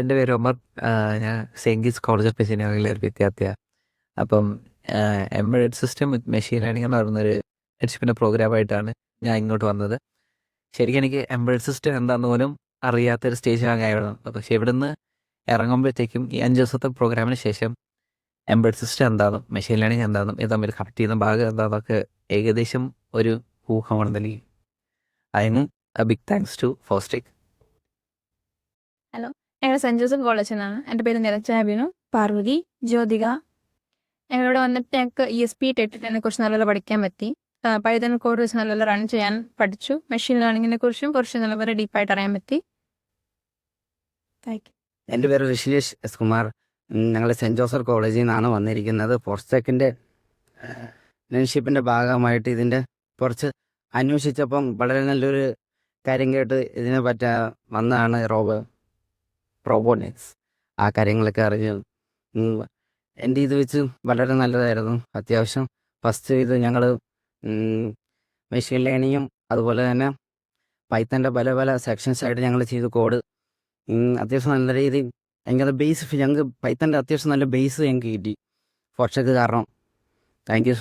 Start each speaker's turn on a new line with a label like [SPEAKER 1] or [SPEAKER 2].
[SPEAKER 1] എൻ്റെ പേര് ഒമർ. ഞാൻ സെയിൻറ് ഗീറ്റ്സ് കോളേജ് ഓഫ് എഞ്ചിനീയറിംഗിലെ ഒരു വിദ്യാർത്ഥിയാണ്. അപ്പം എംബഡഡ് സിസ്റ്റം വിത്ത് മെഷീൻ ലേണിംഗ് എന്ന് പറയുന്നൊരു എഡ്യൂക്കേഷൻ പ്രോഗ്രാമായിട്ടാണ് ഞാൻ ഇങ്ങോട്ട് വന്നത്. ശരിക്കും എനിക്ക് എംബഡഡ് സിസ്റ്റം എന്താണെന്ന് പോലും അറിയാത്തൊരു സ്റ്റേജ് വാങ്ങായിരുന്നു. പക്ഷേ ഇവിടുന്ന് ഇറങ്ങുമ്പോഴത്തേക്കും ഈ 5 ദിവസത്തെ പ്രോഗ്രാമിന് ശേഷം എംബഡഡ് സിസ്റ്റം എന്താണെന്നും മെഷീൻ ലേണിംഗ് എന്താണെന്നും ഇത് തമ്മിൽ കണക്ട് ചെയ്യുന്ന ഭാഗം എന്താണെന്നൊക്കെ ഏകദേശം ഒരു ഊഹമാണ് നൽകി. അതിന് ബിഗ് താങ്ക്സ് ടു ഫോസ്റ്റിക്.
[SPEAKER 2] ഹലോ, ഞങ്ങൾ സെൻറ് ജോസഫ് കോളേജിൽ നിന്നാണ്. എൻ്റെ പേര് നിരച്ചാബിനു, പാർവതി, ജ്യോതിക. ഞങ്ങളിവിടെ വന്നിട്ട് ഞങ്ങൾക്ക് ESP ടെറ്റിനെ കുറിച്ച് നല്ലപോലെ പഠിക്കാൻ പറ്റി. പൈതൺ കോഡ് വെച്ച് നല്ലപോലെ റൺ ചെയ്യാൻ പഠിച്ചു. മെഷീൻ ലേണിങ്ങിനെ കുറിച്ചും കുറച്ച് നല്ലപോലെ ഡീപ്പായിട്ട് അറിയാൻ പറ്റി. Thank you.
[SPEAKER 3] എൻ്റെ പേര് ഋഷിലേഷ് എസ് കുമാർ. ഞങ്ങൾ സെൻറ് ജോസഫ് കോളേജിൽ നിന്നാണ് വന്നിരിക്കുന്നത്. ഫോർസ്റ്റെക്കിൻ്റെ ഇന്റേൺഷിപ്പിൻ്റെ ഭാഗമായിട്ട് ഇതിൻ്റെ കുറച്ച് അന്വേഷിച്ചപ്പം വളരെ നല്ലൊരു കാര്യം കേട്ട് ഇതിനെ പറ്റ വന്നതാണ് റോബോട്ടിക്സ്. ആ കാര്യങ്ങളൊക്കെ അറിഞ്ഞു. എൻ്റെ ഇത് വെച്ച് വളരെ നല്ലതായിരുന്നു. അത്യാവശ്യം ഫസ്റ്റ് ഇത് ഞങ്ങൾ മെഷീൻ ലേണിങ്ങും അതുപോലെ തന്നെ പൈത്തൻ്റെ പല പല സെക്ഷൻസായിട്ട് ഞങ്ങൾ ചെയ്ത് കോഡ് അത്യാവശ്യം നല്ല രീതിയിൽ ഞങ്ങൾക്ക് ബേസ് ഞങ്ങൾക്ക് പൈത്തൻ്റെ അത്യാവശ്യം നല്ല ബേസ് ഞങ്ങൾക്ക് കിട്ടി ഫോർസ്റ്റെക്ക് കാരണം. Thank you.